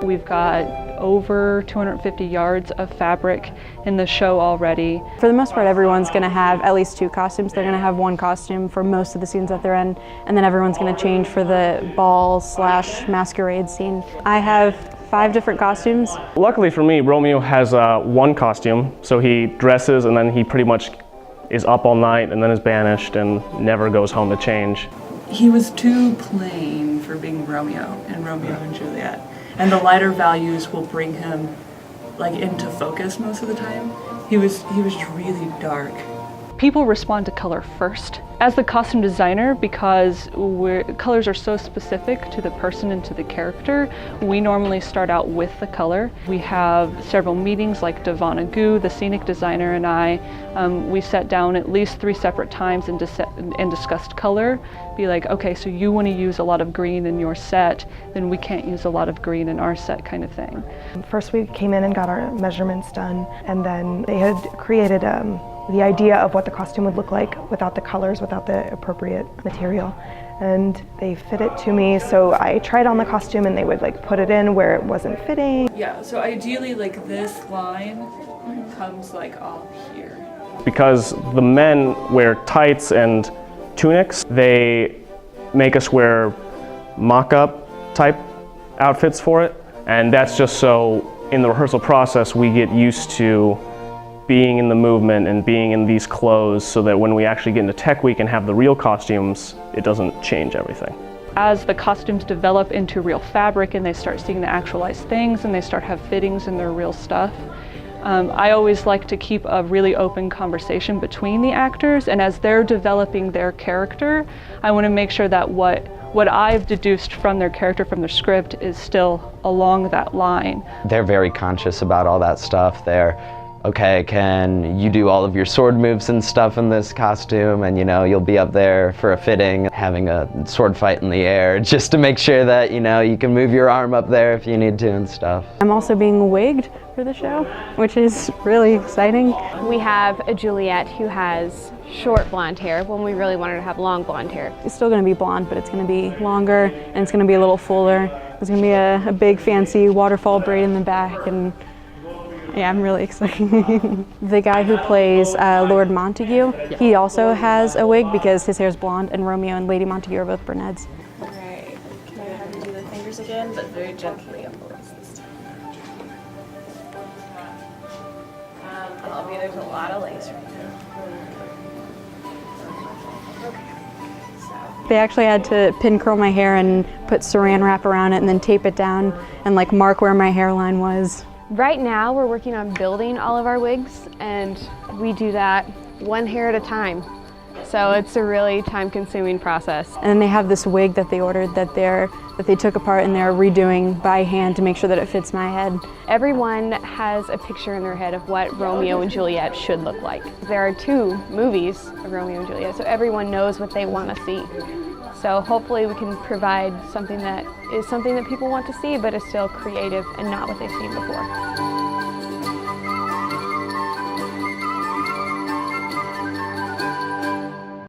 We've got over 250 yards of fabric in the show already. For the most part, everyone's going to have at least 2 costumes. They're going to have 1 costume for most of the scenes that they're in, and then everyone's going to change for the ball/masquerade scene. I have 5 different costumes. Luckily for me, Romeo has 1 costume, so he dresses and then he pretty much is up all night and then is banished and never goes home to change. He was too plain for being Romeo in Romeo and Juliet. And the lighter values will bring him into focus most of the time. He was really dark. People respond to color first. As the costume designer, because colors are so specific to the person and to the character, we normally start out with the color. We have several meetings, like Devana Gu, the scenic designer, and I. We sat down at least 3 separate times and discussed color. Be like, okay, so you want to use a lot of green in your set, then we can't use a lot of green in our set, kind of thing. First we came in and got our measurements done, and then they had created the idea of what the costume would look like without the colors, without the appropriate material. And they fit it to me, so I tried on the costume and they would put it in where it wasn't fitting. Yeah, so ideally this line comes off here. Because the men wear tights and tunics, they make us wear mock-up type outfits for it. And that's just so in the rehearsal process we get used to being in the movement and being in these clothes so that when we actually get into tech week and have the real costumes, it doesn't change everything. As the costumes develop into real fabric and they start seeing the actualized things and they start have fittings in their real stuff, I always like to keep a really open conversation between the actors, and as they're developing their character, I want to make sure that what I've deduced from their character, from their script, is still along that line. They're very conscious about all that stuff. They're, okay, can you do all of your sword moves and stuff in this costume? And you'll be up there for a fitting, having a sword fight in the air, just to make sure that, you can move your arm up there if you need to and stuff. I'm also being wigged for the show, which is really exciting. We have a Juliet who has short blonde hair when we really wanted to have long blonde hair. It's still going to be blonde, but it's going to be longer and it's going to be a little fuller. There's going to be a big fancy waterfall braid in the back, and yeah, I'm really excited. The guy who plays Lord Montague, he also has a wig because his hair's blonde, and Romeo and Lady Montague are both brunettes. Alright, can I have you do the fingers again, but very gently on the lace this time. There's a lot of lace right now. Okay. They actually had to pin curl my hair and put saran wrap around it and then tape it down and mark where my hairline was. Right now we're working on building all of our wigs, and we do that 1 hair at a time. So it's a really time-consuming process. And then they have this wig that they ordered that they took apart and they're redoing by hand to make sure that it fits my head. Everyone has a picture in their head of what Romeo and Juliet should look like. There are 2 movies of Romeo and Juliet, so everyone knows what they want to see. So hopefully we can provide something that is something that people want to see, but is still creative and not what they've seen before.